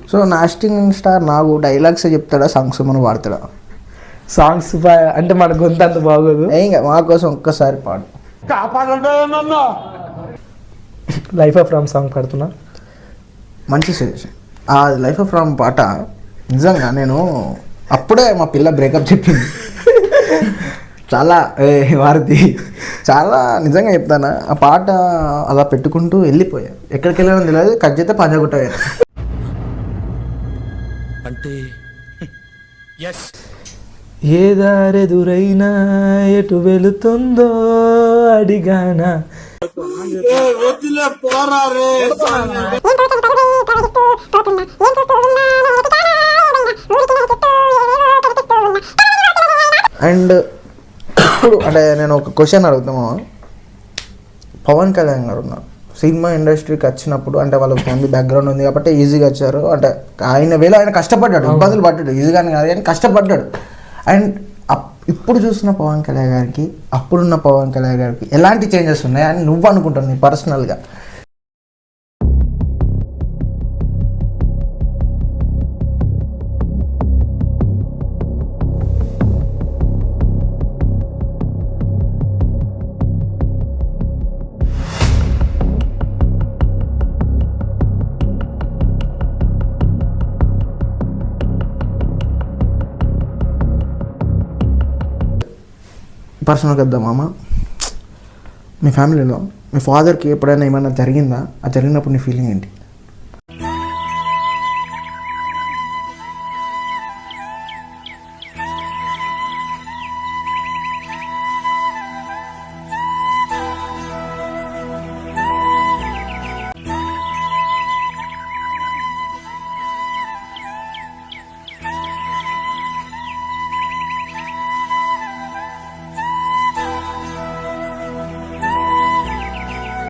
So నాస్టింగ్ star నాకు dialogues చెప్తాడా, songs మనం పాడతాడా? సాంగ్స్ అంటే మన గొంతు అంత బాగోదు. ఏం మా కోసం ఒక్కసారి పాడు. లైఫ్ ఆఫ్ రామ్ సాంగ్ పాడుతున్నా. మంచి సజెషన్. ఆ లైఫ్ ఆఫ్ రామ్ పాట నిజంగా నేను అప్పుడే మా పిల్ల బ్రేకప్ చెప్పింది. చాలా వారిది చాలా నిజంగా చెప్తానా, ఆ పాట అలా పెట్టుకుంటూ వెళ్ళిపోయా. ఎక్కడికి వెళ్ళానో తెలియదు, కట్ చేస్తే పంజగుట్టయ్యా. అంటే ఏ దారెదురైనా ఎటు వెళుతుందో అడిగానా. అండ్ ఇప్పుడు అంటే నేను ఒక క్వశ్చన్ అడుగుతాము. పవన్ కళ్యాణ్ గారు ఉన్నారు, సినిమా ఇండస్ట్రీకి వచ్చినప్పుడు అంటే వాళ్ళ ఫ్యామిలీ బ్యాక్గ్రౌండ్ ఉంది కాబట్టి ఈజీగా వచ్చారు. అంటే ఆయన వేళ ఆయన కష్టపడ్డాడు, ఇబ్బందులు పడ్డాడు, ఈజీగానే కాదు కానీ కష్టపడ్డాడు. అండ్ ఇప్పుడు చూస్తున్న పవన్ కళ్యాణ్ గారికి అప్పుడున్న పవన్ కళ్యాణ్ గారికి ఎలాంటి చేంజెస్ ఉన్నాయి అని నువ్వు అనుకుంటావు నీ పర్సనల్గా? పర్సనల్గా వద్దాం మామ, మీ ఫ్యామిలీలో మీ ఫాదర్కి ఎప్పుడైనా ఏమైనా జరిగిందా? ఆ జరిగినప్పుడు నీ ఫీలింగ్ ఏంటి?